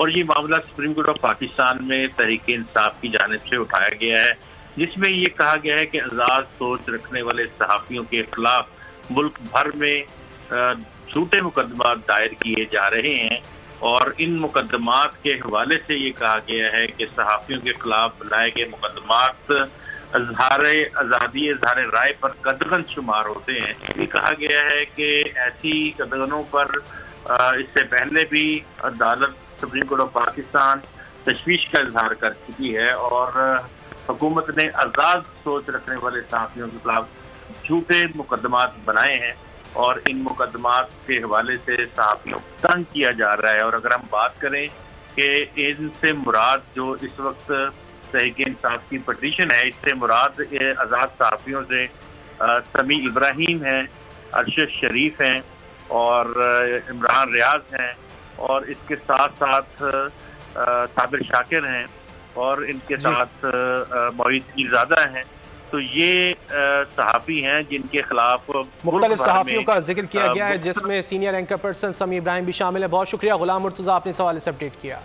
اور یہ معاملہ سپریم کورٹ آف پاکستان میں تحریک انصاف کی جانب سے اٹھایا گیا ہے، جس میں یہ کہا گیا ہے کہ آزاد سوچ رکھنے والے صحافیوں کے خلاف ملک بھر میں جھوٹے مقدمات دائر کیے جا رہے ہیں، اور ان مقدمات کے حوالے سے یہ کہا گیا ہے کہ صحافیوں کے خلاف لائے گئے مقدمات اظہار رائے پر قدغن شمار ہوتے ہیں۔ یہ کہا گیا ہے کہ ایسی قدغنوں پر اس سے پہلے بھی عدالت سپریم کورٹ آف پاکستان تشویش کا اظہار کر چکی ہے، اور حکومت نے آزاد سوچ رکھنے والے صحافیوں کے خلاف جھوٹے مقدمات بنائے ہیں، اور ان مقدمات کے حوالے سے صحافیوں کو تنگ کیا جا رہا ہے۔ اور اگر ہم بات کریں کہ ان سے مراد جو اس وقت تحریک انصاف کی پٹیشن ہے، اس سے مراد آزاد صحافیوں سے سمیع ابراہیم ہیں، ارشد شریف ہیں اور عمران ریاض ہیں، اور اس کے ساتھ ساتھ صابر شاکر ہیں، اور ان کے ساتھ معید پیرزادہ ہیں۔ تو یہ صحافی ہیں جن کے خلاف مختلف صحافیوں کا ذکر کیا گیا ہے، جس میں سینئر اینکر پرسن سمیع ابراہیم بھی شامل ہے۔ بہت شکریہ غلام مرتضیٰ، آپ نے اس حوالے سے اپڈیٹ کیا۔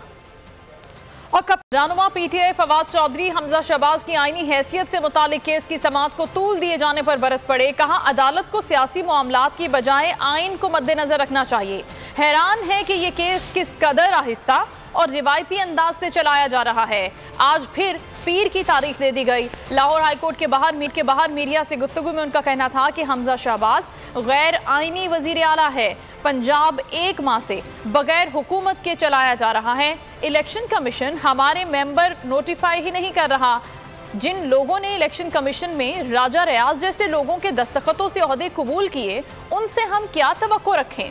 رہنما P T I Fawad Chaudhry Hamza Shehbaz کی آئینی حیثیت سے متعلق کیس کی سماعت کو طول دیے جانے پر برس پڑے، کہا عدالت کو سیاسی معاملات کی بجائے آئین کو مد نظر رکھنا چاہیے۔ حیران ہے کہ یہ کیس کس قدر آہستہ اور روایتی انداز سے چلایا جا رہا ہے۔ آج پھر پیر کی تاریخ دے دی گئی۔ لاہور ہائی کورٹ کے باہر میڈیا سے گفتگو میں ان کا کہنا تھا کہ حمزہ شہباز غیر آئینی وزیر اعلیٰ ہے، پنجاب 1 ماہ سے بغیر حکومت کے چلایا جا رہا ہے، الیکشن کمیشن ہمارے ممبر نوٹیفائی ہی نہیں کر رہا۔ جن لوگوں نے الیکشن کمیشن میں راجہ ریاض جیسے لوگوں کے دستخطوں سے عہدے قبول کیے، ان سے ہم کیا توقع رکھیں؟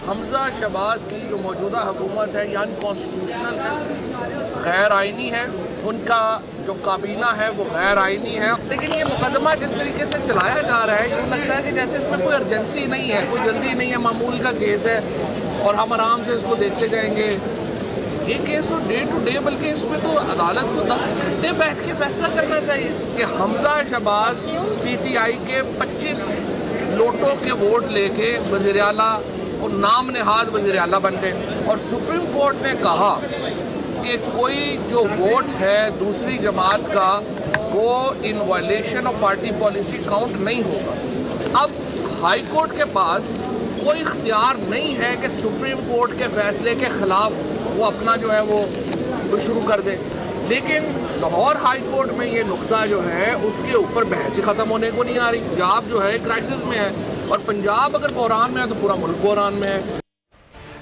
حمزہ شہباز کی جو موجودہ حکومت ہے یہ انکانسٹیٹیوشنل ہے، غیر آئینی ہے، ان کا جو کابینہ ہے وہ غیر آئینی ہے، لیکن یہ مقدمہ جس طریقے سے چلایا جا رہا ہے یہ لگتا ہے کہ جیسے اس میں کوئی ارجنسی نہیں ہے، کوئی جلدی نہیں ہے، معمول کا کیس ہے اور ہم آرام سے اس کو دیکھتے جائیں گے۔ یہ کیس تو ڈے ٹو ڈے، بلکہ اس میں تو عدالت کو 10 گھنٹے بیٹھ کے فیصلہ کرنا چاہیے کہ حمزہ شہباز پی ٹی آئی کے 25 لوٹوں کے ووٹ لے کے وزیر اعلیٰ اور نام نہاد وزیر اعلیٰ بن گئے، اور سپریم کورٹ نے کہا کہ کوئی جو ووٹ ہے دوسری جماعت کا وہ ان violation of party policy count نہیں ہوگا۔ اب ہائی کورٹ کے پاس کوئی اختیار نہیں ہے کہ سپریم کورٹ کے فیصلے کے خلاف وہ اپنا جو ہے وہ شروع کر دے، لیکن لاہور ہائی کورٹ میں یہ نقطہ جو ہے اس کے اوپر بحث ہی ختم ہونے کو نہیں آ رہی۔ پنجاب جو ہے کرائسس میں ہے، اور پنجاب اگر بحران میں ہے تو پورا ملک بحران میں ہے۔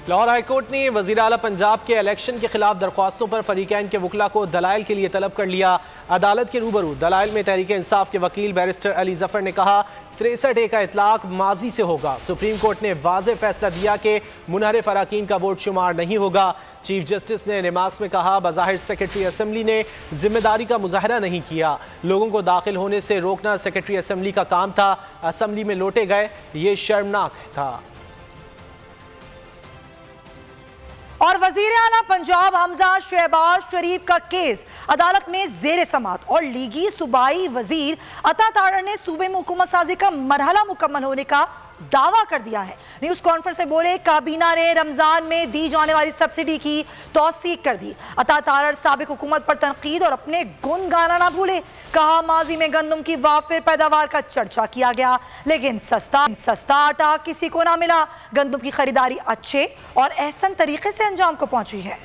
لاہور ہائی کورٹ نے وزیر اعلیٰ پنجاب کے الیکشن کے خلاف درخواستوں پر فریقین کے وکلاء کو دلائل کے لیے طلب کر لیا۔ عدالت کے روبرو دلائل میں تحریک انصاف کے وکیل بیرسٹر علی ظفر نے کہا 63A کا اطلاق ماضی سے ہوگا۔ سپریم کورٹ نے واضح فیصلہ دیا کہ منحرف اراکین کا ووٹ شمار نہیں ہوگا۔ چیف جسٹس نے ریمارکس میں کہا بظاہر سیکرٹری اسمبلی نے ذمہ داری کا مظاہرہ نہیں کیا، لوگوں کو داخل ہونے سے روکنا سیکرٹری اسمبلی کا کام تھا، اسمبلی میں لوٹے گئے، یہ شرمناک تھا۔ اور وزیر اعلیٰ پنجاب حمزہ شہباز شریف کا کیس عدالت میں زیر سماعت، اور لیگی صوبائی وزیر عطا تارڑ نے صوبے میں حکومت سازی کا مرحلہ مکمل ہونے کا دعویٰ کر دیا ہے۔ نیوز کانفرنس سے بولے کابینہ نے رمضان میں دی جانے والی سبسڈی کی توثیق کر دی۔ عطا تارڑ سابق حکومت پر تنقید اور اپنے گن گانا نہ بھولے، کہا ماضی میں گندم کی وافر پیداوار کا چرچا کیا گیا لیکن سستا آٹا کسی کو نہ ملا۔ گندم کی خریداری اچھے اور احسن طریقے سے انجام کو پہنچی ہے۔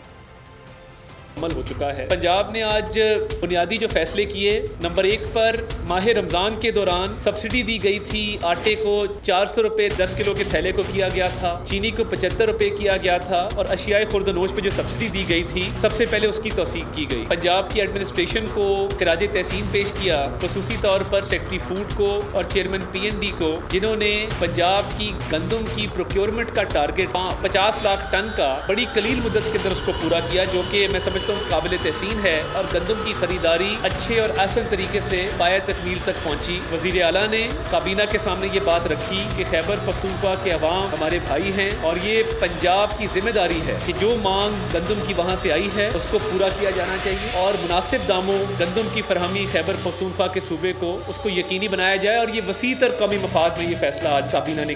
عمل ہو چکا ہے۔ پنجاب نے آج بنیادی جو فیصلے کیے، نمبر 1 پر ماہ رمضان کے دوران سبسڈی دی گئی تھی، آٹے کو 400 روپے 10 کلو کے تھیلے کو کیا گیا تھا، چینی کو 75 روپے کیا گیا تھا، اور اشیاء خورد و نوش پہ جو سبسڈی دی گئی تھی سب سے پہلے اس کی توثیق کی گئی۔ پنجاب کی ایڈمنسٹریشن کو خراج تحسین پیش کیا، خصوصی طور پر سیکرٹری فوڈ کو اور چیئرمین PND کو، جنہوں نے پنجاب کی گندم کی پروکیورمنٹ کا ٹارگٹ 50 لاکھ ٹن کا بڑی قلیل مدت کے اندر اس کو پورا کیا، جو کہ میں سمجھتا ہوں قابل تحسین ہے، اور گندم کی خریداری اچھے اور احسن طریقے سے پایہ تکمیل تک پہنچی۔ وزیر اعلیٰ نے کابینہ کے سامنے یہ بات رکھی کہ خیبر پختونخوا کے عوام ہمارے بھائی ہیں، اور یہ پنجاب کی ذمہ داری ہے کہ جو مانگ گندم کی وہاں سے آئی ہے اس کو پورا کیا جانا چاہیے، اور مناسب داموں گندم کی فراہمی خیبر پختونخوا کے صوبے کو اس کو یقینی بنایا جائے، اور یہ وسیع تر قومی مفاد میں یہ فیصلہ آج کابینہ نے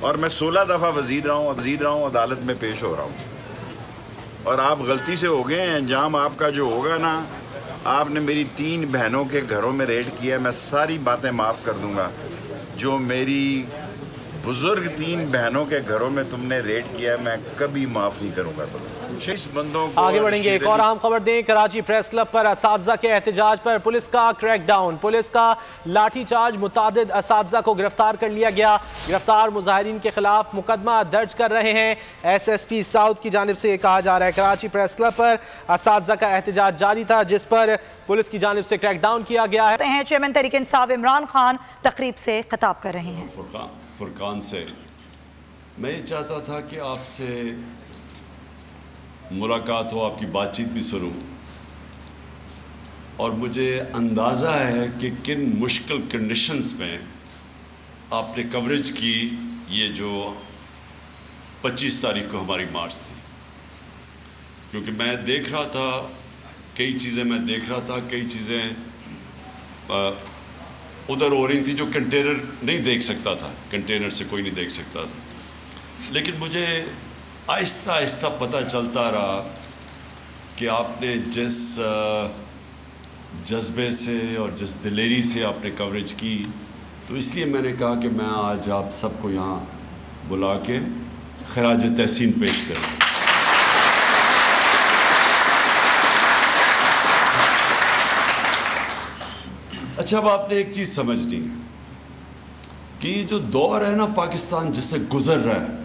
اور میں 16 دفعہ وزیر رہا ہوں، عدالت میں پیش ہو رہا ہوں، اور آپ غلطی سے ہو گئے ہیں. انجام آپ کا جو ہوگا نا، آپ نے میری 3 بہنوں کے گھروں میں ریڈ کیا، میں ساری باتیں معاف کر دوں گا. جو میری بزرگ 3 بہنوں کے گھروں میں تم نے ریڈ کیا، میں کبھی معاف نہیں کروں گا. اس بندوں کو آگے بڑھیں گے. ایک اور اہم خبر دیں. کراچی پریس کلب پر اساتذہ کے احتجاج پر پولیس کا کریک ڈاؤن. پولیس کا لاٹھی چارج. متعدد اساتذہ کو گرفتار کر لیا گیا. گرفتار مظاہرین کے خلاف مقدمہ درج کر رہے ہیں. SSP ساؤتھ کی جانب سے یہ کہا جا رہا ہے. کراچی پریس کلب پر اساتذہ کا احتجاج جاری تھا، جس پر پولیس کی جانب سے کریک ڈاؤن کیا گیا ہے. چیئرمین تحریک انصاف عمران خان تقریب سے خطاب کر رہے ہیں. فرقان سے میں یہ چاہتا تھا کہ آپ سے ملاقات ہو، آپ کی بات چیت بھی سنوں، اور مجھے اندازہ ہے کہ کن مشکل کنڈیشنز میں آپ نے کوریج کی. یہ جو 25 تاریخ کو ہماری مارچ تھی، کیونکہ میں دیکھ رہا تھا کئی چیزیں کئی چیزیں ادھر ہو رہی تھی جو کنٹینر نہیں دیکھ سکتا تھا، کنٹینر سے کوئی نہیں دیکھ سکتا تھا. لیکن مجھے آہستہ آہستہ پتہ چلتا رہا کہ آپ نے جس جذبے سے اور جس دلیری سے آپ نے کوریج کی، تو اس لیے میں نے کہا کہ میں آج آپ سب کو یہاں بلا کے خراج تحسین پیش کروں. اچھا، اب آپ نے ایک چیز سمجھنی ہے کہ یہ جو دور ہے نا پاکستان جس سے گزر رہا ہے،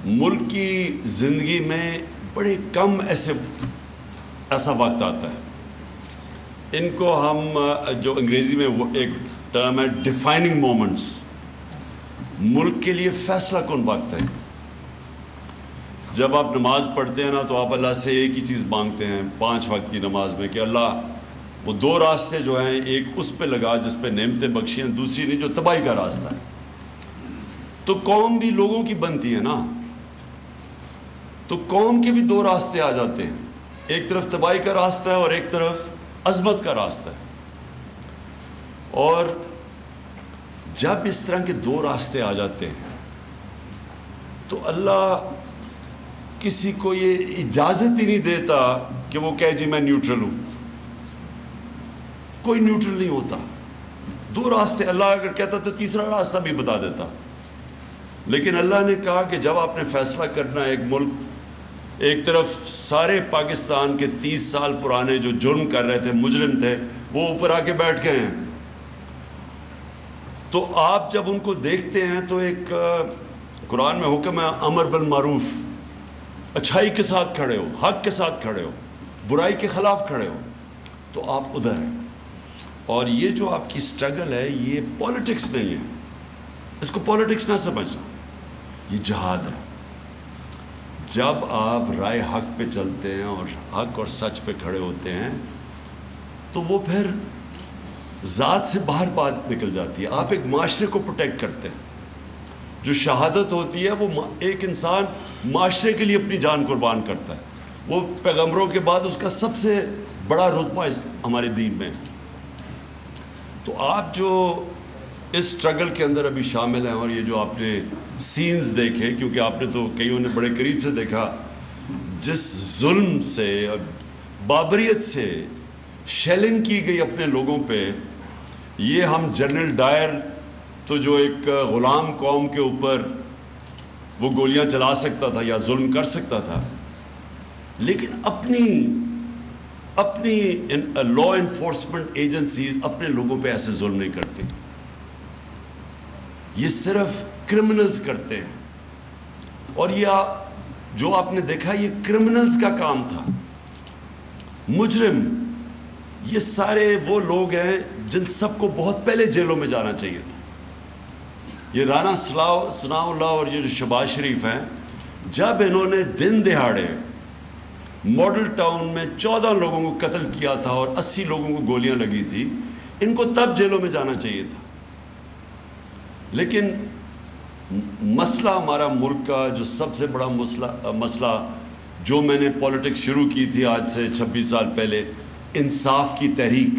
ملک کی زندگی میں بڑے کم ایسا وقت آتا ہے. ان کو ہم جو انگریزی میں وہ ایک ٹرم ہے ڈیفائننگ مومنٹس. ملک کے لیے فیصلہ کن وقت ہے. جب آپ نماز پڑھتے ہیں نا تو آپ اللہ سے ایک ہی چیز مانگتے ہیں 5 وقت کی نماز میں کہ اللہ وہ 2 راستے جو ہیں، ایک اس پہ لگا جس پہ نعمتیں بخشی ہیں، دوسری نہیں جو تباہی کا راستہ ہے. تو قوم بھی لوگوں کی بنتی ہے نا، تو قوم کے بھی 2 راستے آ جاتے ہیں. ایک طرف تباہی کا راستہ ہے اور ایک طرف عظمت کا راستہ ہے. اور جب اس طرح کے 2 راستے آ جاتے ہیں تو اللہ کسی کو یہ اجازت ہی نہیں دیتا کہ وہ کہے جی میں نیوٹرل ہوں. کوئی نیوٹرل نہیں ہوتا. 2 راستے، اللہ اگر کہتا تو تیسرا راستہ بھی بتا دیتا. لیکن اللہ نے کہا کہ جب آپ نے فیصلہ کرنا ہے، ایک ملک ایک طرف سارے پاکستان کے 30 سال پرانے جو جرم کر رہے تھے، مجرم تھے، وہ اوپر آ کے بیٹھ گئے ہیں. تو آپ جب ان کو دیکھتے ہیں تو ایک قرآن میں حکم ہے امر بالمعروف، اچھائی کے ساتھ کھڑے ہو، حق کے ساتھ کھڑے ہو، برائی کے خلاف کھڑے ہو، تو آپ ادھر ہیں. اور یہ جو آپ کی سٹرگل ہے یہ پولیٹکس نہیں ہے، اس کو پولیٹکس نہ سمجھنا، یہ جہاد ہے. جب آپ رائے حق پہ چلتے ہیں اور حق اور سچ پہ کھڑے ہوتے ہیں تو وہ پھر ذات سے باہر بات نکل جاتی ہے. آپ ایک معاشرے کو پروٹیکٹ کرتے ہیں. جو شہادت ہوتی ہے وہ ایک انسان معاشرے کے لیے اپنی جان قربان کرتا ہے. وہ پیغمبروں کے بعد اس کا سب سے بڑا رتبہ ہمارے دین میں. تو آپ جو اس سٹرگل کے اندر ابھی شامل ہیں، اور یہ جو آپ نے سینز دیکھے، کیونکہ آپ نے تو کئیوں نے بڑے قریب سے دیکھا، جس ظلم سے اور بابریت سے شیلنگ کی گئی اپنے لوگوں پہ، یہ ہم جنرل ڈائر تو جو ایک غلام قوم کے اوپر وہ گولیاں چلا سکتا تھا یا ظلم کر سکتا تھا، لیکن اپنی لا انفورسمنٹ ایجنسیز اپنے لوگوں پہ ایسے ظلم نہیں کرتی. یہ صرف کرمنلز کرتے ہیں. اور یہ جو آپ نے دیکھا یہ کرمنلز کا کام تھا. مجرم یہ سارے وہ لوگ ہیں جن سب کو بہت پہلے جیلوں میں جانا چاہیے تھا. یہ رانا ثناء اللہ اور یہ جو شہباز شریف ہیں، جب انہوں نے دن دہاڑے ماڈل ٹاؤن میں 14 لوگوں کو قتل کیا تھا اور 80 لوگوں کو گولیاں لگی تھی، ان کو تب جیلوں میں جانا چاہیے تھا. لیکن مسئلہ ہمارا ملک کا جو سب سے بڑا مسئلہ جو میں نے پولیٹکس شروع کی تھی آج سے 26 سال پہلے، انصاف کی تحریک.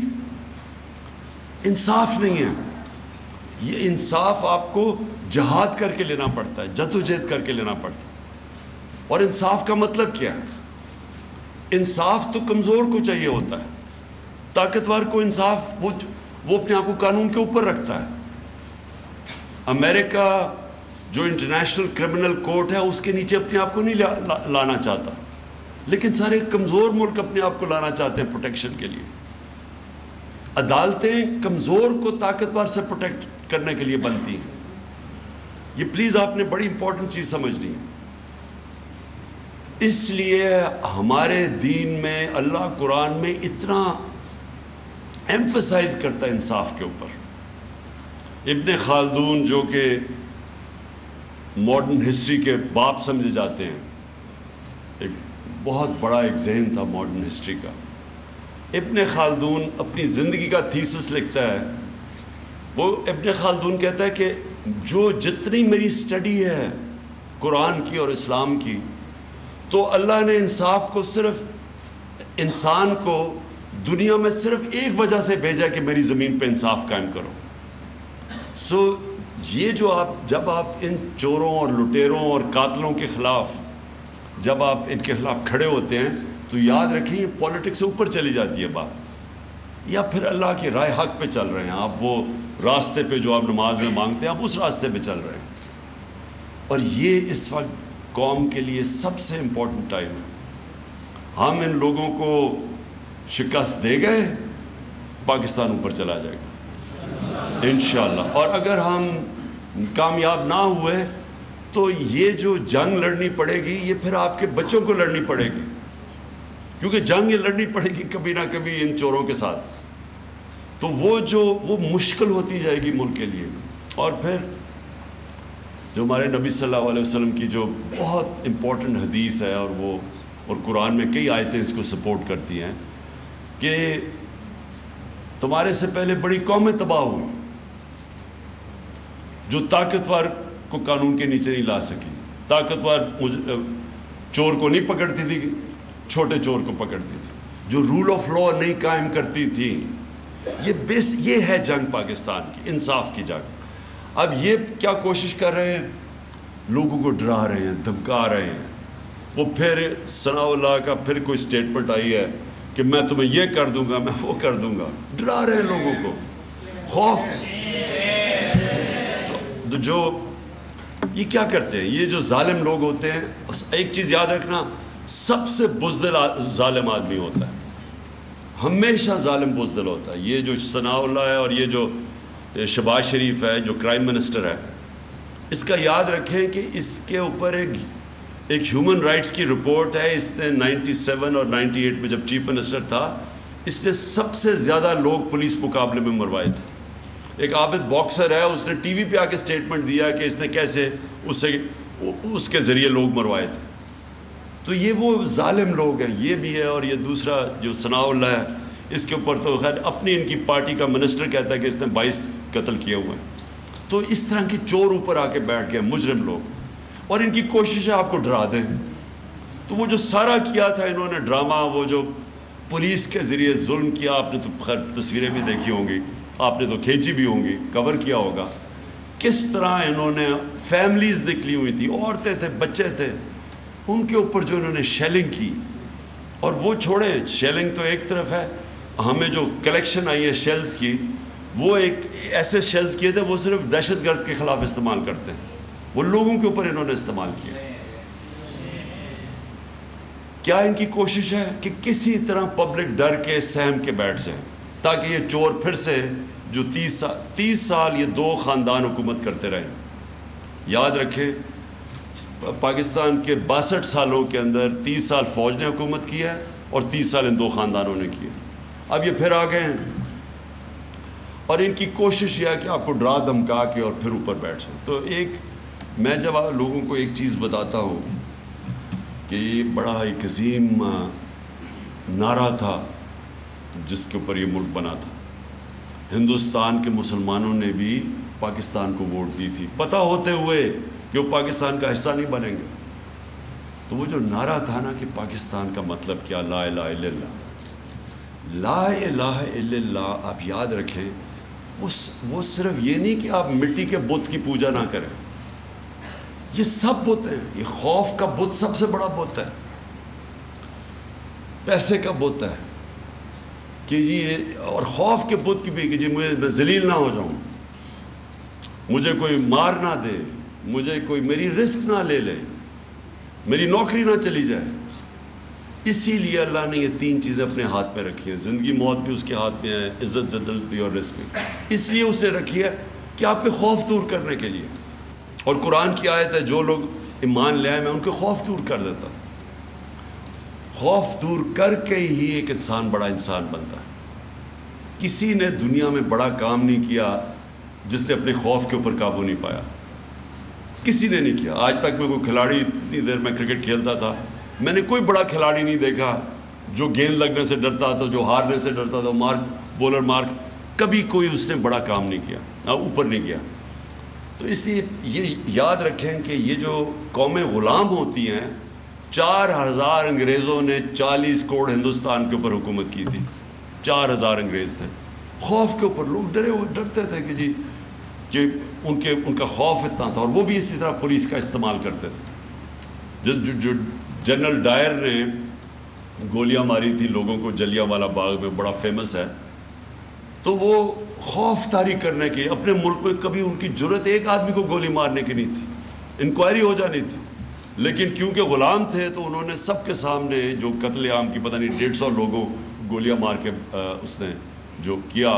انصاف نہیں ہے. یہ انصاف آپ کو جہاد کر کے لینا پڑتا ہے، جدوجہد کر کے لینا پڑتا ہے۔ اور انصاف کا مطلب کیا ہے؟ انصاف تو کمزور کو چاہیے ہوتا ہے، طاقتور کو انصاف وہ اپنے آپ کو قانون کے اوپر رکھتا ہے۔ امریکہ جو انٹرنیشنل کرمنل کورٹ ہے اس کے نیچے اپنے آپ کو نہیں لانا چاہتا، لیکن سارے کمزور ملک اپنے آپ کو لانا چاہتے ہیں پروٹیکشن کے لیے۔ عدالتیں کمزور کو طاقتور سے پروٹیکٹ کرنے کے لیے بنتی ہیں۔ یہ پلیز آپ نے بڑی امپورٹنٹ چیز سمجھنی ہے۔ اس لیے ہمارے دین میں اللہ قرآن میں اتنا ایمفسائز کرتا ہے انصاف کے اوپر۔ ابن خلدون جو کہ ماڈرن ہسٹری کے باپ سمجھے جاتے ہیں، ایک بہت بڑا ایک ذہن تھا ماڈرن ہسٹری کا۔ ابن خلدون اپنی زندگی کا تھیسس لکھتا ہے۔ وہ ابن خلدون کہتا ہے کہ جو جتنی میری سٹڈی ہے قرآن کی اور اسلام کی، تو اللہ نے انصاف کو صرف انسان کو دنیا میں صرف ایک وجہ سے بھیجا کہ میری زمین پہ انصاف قائم کرو۔ یہ جو جب آپ ان چوروں اور لٹیروں اور قاتلوں کے خلاف جب آپ ان کے خلاف کھڑے ہوتے ہیں تو یاد رکھیں یہ پولیٹکس سے اوپر چلی جاتی ہے بات، یا پھر اللہ کی رائے حق پہ چل رہے ہیں آپ، وہ راستے پہ جو آپ نماز میں مانگتے ہیں آپ اس راستے پہ چل رہے ہیں۔ اور یہ اس وقت قوم کے لیے سب سے امپورٹنٹ ٹائم ہے۔ ہم ان لوگوں کو شکست دے گئے، پاکستان اوپر چلا جائے گا انشاءاللہ۔ اور اگر ہم کامیاب نہ ہوئے تو یہ جو جنگ لڑنی پڑے گی یہ پھر آپ کے بچوں کو لڑنی پڑے گی، کیونکہ جنگ یہ لڑنی پڑے گی کبھی نہ کبھی ان چوروں کے ساتھ، تو وہ مشکل ہوتی جائے گی ملک کے لیے۔ اور پھر جو ہمارے نبی صلی اللہ علیہ وسلم کی جو بہت امپورٹنٹ حدیث ہے اور قرآن میں کئی آیتیں اس کو سپورٹ کرتی ہیں کہ تمہارے سے پہلے بڑی قومیں تباہ ہوئی جو طاقتور کو قانون کے نیچے نہیں لا سکی۔ طاقتور چور کو نہیں پکڑتی تھی، چھوٹے چور کو پکڑتی تھی، جو رول آف لا نہیں قائم کرتی تھی۔ یہ ہے جنگ پاکستان کی، انصاف کی جنگ۔ اب یہ کیا کوشش کر رہے ہیں؟ لوگوں کو ڈرا رہے ہیں، دھمکا رہے ہیں۔ وہ پھر ثناء اللہ کا پھر کوئی سٹیٹمنٹ آئی ہے کہ میں تمہیں یہ کر دوں گا، میں وہ کر دوں گا، ڈرا رہے ہیں لوگوں کو، خوف۔ جو یہ کیا کرتے ہیں؟ یہ جو ظالم لوگ ہوتے ہیں، ایک چیز یاد رکھنا، سب سے بزدل ظالم آدمی ہوتا ہے، ہمیشہ ظالم بزدل ہوتا ہے۔ یہ جو ثناء اللہ ہے اور یہ جو شہباز شریف ہے جو کرائم منسٹر ہے، اس کا یاد رکھیں کہ اس کے اوپر ایک ہیومن رائٹس کی رپورٹ ہے۔ اس نے 97 اور 98 میں جب چیف منسٹر تھا، اس نے سب سے زیادہ لوگ پولیس مقابلے میں مروائے تھے۔ ایک عابد باکسر ہے، اس نے ٹی وی پہ آ کے اسٹیٹمنٹ دیا کہ اس نے کیسے اس کے ذریعے لوگ مروائے تھے۔ تو یہ وہ ظالم لوگ ہیں، یہ بھی ہے۔ اور یہ دوسرا جو ثناء اللہ ہے، اس کے اوپر تو خیر اپنی ان کی پارٹی کا منسٹر کہتا ہے کہ اس نے 22 قتل کیے ہوئے ہیں۔ تو اس طرح کے چور اوپر آ کے بیٹھ گئے، مجرم لوگ، اور ان کی کوشش ہے آپ کو ڈرا دیں۔ تو وہ جو سارا کیا تھا انہوں نے ڈرامہ، وہ جو پولیس کے ذریعے ظلم کیا، آپ نے تو خیر تصویریں بھی دیکھی ہوں گی، آپ نے تو کھینچی بھی ہوں گی، کور کیا ہوگا، کس طرح انہوں نے فیملیز نکلی ہوئی تھی، عورتیں تھے، بچے تھے، ان کے اوپر جو انہوں نے شیلنگ کی۔ اور وہ چھوڑیں، شیلنگ تو ایک طرف ہے، ہمیں جو کلیکشن آئی ہے شیلز کی، وہ ایک ایسے شیلز کیے تھے وہ صرف دہشت گرد کے خلاف استعمال کرتے ہیں، وہ لوگوں کے اوپر انہوں نے استعمال کیا۔ کیا ان کی کوشش ہے کہ کسی طرح پبلک ڈر کے سہم کے بیٹھ جائے، تاکہ یہ چور پھر سے جو 30 سال یہ دو خاندان حکومت کرتے رہے۔ یاد رکھیں پاکستان کے 62 سالوں کے اندر 30 سال فوج نے حکومت کی ہے اور 30 سال ان دو خاندانوں نے کی ہے۔ اب یہ پھر آ گئے ہیں، اور ان کی کوشش یہ ہے کہ آپ کو ڈرا دھمکا کے اور پھر اوپر بیٹھ جائیں۔ تو میں جب لوگوں کو ایک چیز بتاتا ہوں کہ یہ بڑا ایک عظیم نعرہ تھا جس کے اوپر یہ ملک بنا تھا، ہندوستان کے مسلمانوں نے بھی پاکستان کو ووٹ دی تھی، پتہ ہوتے ہوئے کہ وہ پاکستان کا حصہ نہیں بنیں گے۔ تو وہ جو نعرہ تھا نا کہ پاکستان کا مطلب کیا، لا الہ الا اللہ، لا الہ الا اللہ، آپ یاد رکھیں وہ صرف یہ نہیں کہ آپ مٹی کے بت کی پوجا نہ کریں، یہ سب بت ہیں. یہ خوف کا بت سب سے بڑا بت ہے، پیسے کا بت ہے کہ جی، اور خوف کے بت کی بھی کہ جی میں ذلیل نہ ہو جاؤں، مجھے کوئی مار نہ دے، مجھے کوئی میری رسک نہ لے لے، میری نوکری نہ چلی جائے. اسی لیے اللہ نے یہ 3 چیزیں اپنے ہاتھ پہ رکھی ہیں. زندگی موت بھی اس کے ہاتھ میں ہے، عزت ذلت بھی اور رزق بھی. اس لیے اس نے رکھی ہے کہ آپ کے خوف دور کرنے کے لیے. اور قرآن کی آیت ہے جو لوگ ایمان لے آئے میں ان کے خوف دور کر دیتا ہوں. خوف دور کر کے ہی ایک انسان بڑا انسان بنتا ہے. کسی نے دنیا میں بڑا کام نہیں کیا جس نے اپنے خوف کے اوپر قابو نہیں پایا. کسی نے نہیں کیا. آج تک میں کوئی کھلاڑی، اتنی دیر میں کرکٹ کھیلتا تھا، میں نے کوئی بڑا کھلاڑی نہیں دیکھا جو گیند لگنے سے ڈرتا تھا، جو ہارنے سے ڈرتا تھا، بولر مارک، کبھی کوئی اس نے بڑا کام نہیں کیا، اوپر نہیں کیا. تو اس لیے یہ یاد رکھیں کہ یہ جو قومیں غلام ہوتی ہیں، 4000 انگریزوں نے 40 کروڑ ہندوستان کے اوپر حکومت کی تھی. 4000 انگریز تھے. خوف کے اوپر لوگ ڈرتے تھے کہ جی کہ ان کا خوف اتنا تھا. اور وہ بھی اسی طرح پولیس کا استعمال کرتے تھے. جو جنرل ڈائر نے گولیاں ماری تھی لوگوں کو جلیانوالہ باغ میں، بڑا فیمس ہے، تو وہ خوف طاری کرنے کے اپنے ملک میں کبھی ان کی جرت ایک آدمی کو گولی مارنے کی نہیں تھی. انکوائری ہو جانی تھی، لیکن کیونکہ غلام تھے تو انہوں نے سب کے سامنے جو قتل عام کی پتہ نہیں 150 لوگوں گولیاں مار کے اس نے جو کیا،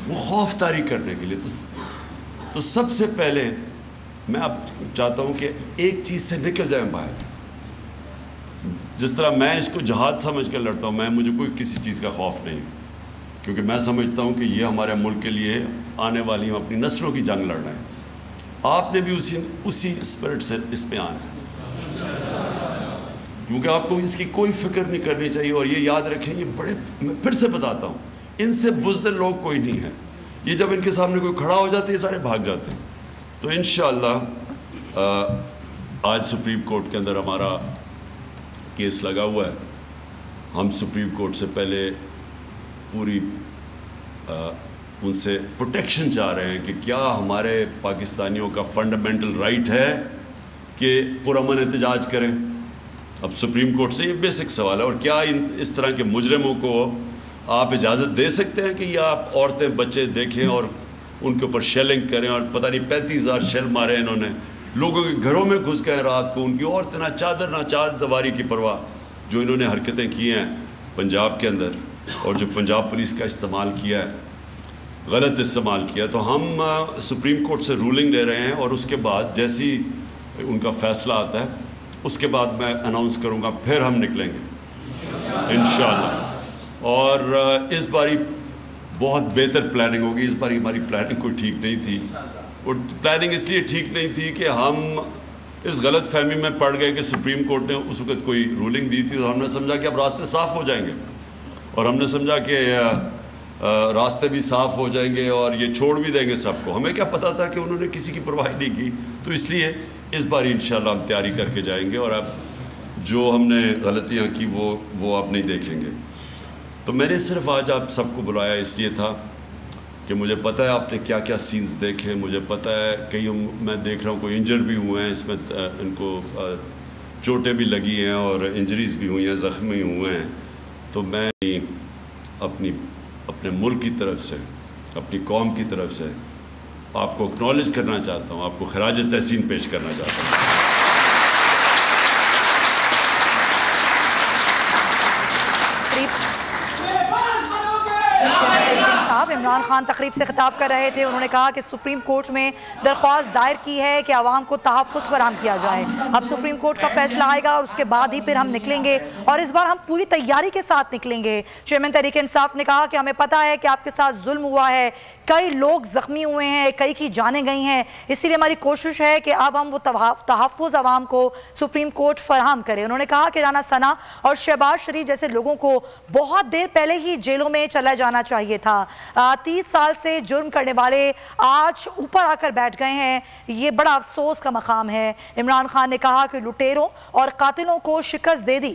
وہ خوف طاری کرنے کے لیے. تو سب سے پہلے میں اب چاہتا ہوں کہ ایک چیز سے نکل جائیں باہر. جس طرح میں اس کو جہاد سمجھ کر لڑتا ہوں، مجھے کوئی کسی چیز کا خوف نہیں، کیونکہ میں سمجھتا ہوں کہ یہ ہمارے ملک کے لیے آنے والی ہم اپنی نسلوں کی جنگ لڑ رہے ہیں. آپ نے بھی اسی اسپرٹ سے اس پہ آنا ہے، کیونکہ آپ کو اس کی کوئی فکر نہیں کرنی چاہیے. اور یہ یاد رکھیں، یہ بڑے، میں پھر سے بتاتا ہوں، ان سے بزدل لوگ کوئی نہیں ہے. یہ جب ان کے سامنے کوئی کھڑا ہو جاتے ہیں یہ سارے بھاگ جاتے ہیں. تو انشاءاللہ آج سپریم کورٹ کے اندر ہمارا کیس لگا ہوا ہے. ہم سپریم کورٹ سے پہلے پوری ان سے پروٹیکشن چاہ رہے ہیں کہ کیا ہمارے پاکستانیوں کا فنڈامنٹل رائٹ ہے کہ پرامن احتجاج کریں. اب سپریم کورٹ سے یہ بیسک سوال ہے. اور کیا اس طرح کے مجرموں کو آپ اجازت دے سکتے ہیں کہ یہ آپ عورتیں بچے دیکھیں اور ان کے اوپر شیلنگ کریں؟ اور پتہ نہیں 35,000 شیل مارے انہوں نے، لوگوں کے گھروں میں گھس گئے رات کو، ان کی عورتیں نہ چادر نہ چار دیواری کی پرواہ. جو انہوں نے حرکتیں کی ہیں پنجاب کے اندر، اور جو پنجاب پولیس کا استعمال کیا ہے، غلط استعمال کیا. تو ہم سپریم کورٹ سے رولنگ لے رہے ہیں، اور اس کے بعد جیسی ان کا فیصلہ آتا ہے اس کے بعد میں اناؤنس کروں گا، پھر ہم نکلیں گے انشاءاللہ. اور اس باری بہت بہتر پلاننگ ہوگی. اس باری ہماری پلاننگ کوئی ٹھیک نہیں تھی، اور پلاننگ اس لیے ٹھیک نہیں تھی کہ ہم اس غلط فہمی میں پڑ گئے کہ سپریم کورٹ نے اس وقت کوئی رولنگ دی تھی، تو ہم نے سمجھا کہ اب راستے صاف ہو جائیں گے، اور ہم نے سمجھا کہ راستے بھی صاف ہو جائیں گے اور یہ چھوڑ بھی دیں گے سب کو. ہمیں کیا پتہ تھا کہ انہوں نے کسی کی پرواہ نہیں کی. تو اس لیے اس باری انشاءاللہ ہم تیاری کر کے جائیں گے، اور اب جو ہم نے غلطیاں کی وہ آپ نہیں دیکھیں گے. تو میں نے صرف آج آپ سب کو بلایا اس لیے تھا کہ مجھے پتہ ہے آپ نے کیا کیا سینز دیکھے. مجھے پتہ ہے کئی میں دیکھ رہا ہوں کوئی انجر بھی ہوئے ہیں، اس میں ان کو چوٹیں بھی لگی ہیں اور انجریز بھی ہوئی ہیں، زخمی ہوئے ہیں. تو میں اپنے ملک کی طرف سے، اپنی قوم کی طرف سے آپ کو اکنالج کرنا چاہتا ہوں، آپ کو خراج تحسین پیش کرنا چاہتا ہوں. عمران خان تقریب سے خطاب کر رہے تھے. انہوں نے کہا کہ سپریم کورٹ میں درخواست دائر کی ہے کہ عوام کو تحفظ فراہم کیا جائے. اب سپریم کورٹ کا فیصلہ آئے گا اور اس کے بعد ہی پھر ہم نکلیں گے، اور اس بار ہم پوری تیاری کے ساتھ نکلیں گے. چیئرمین تحریک انصاف نے کہا کہ ہمیں پتہ ہے کہ آپ کے ساتھ ظلم ہوا ہے، کئی لوگ زخمی ہوئے ہیں، کئی کی جانیں گئی ہیں، اسی لیے ہماری کوشش ہے کہ اب ہم وہ تحفظ عوام کو سپریم کورٹ فراہم کرے. انہوں نے کہا کہ رانا ثنا اور شہباز شریف جیسے لوگوں کو بہت دیر پہلے ہی جیلوں میں چلا جانا چاہیے تھا. 30 سال سے جرم کرنے والے آج اوپر آ کر بیٹھ گئے ہیں، یہ بڑا افسوس کا مقام ہے. عمران خان نے کہا کہ لٹیروں اور قاتلوں کو شکست دے دی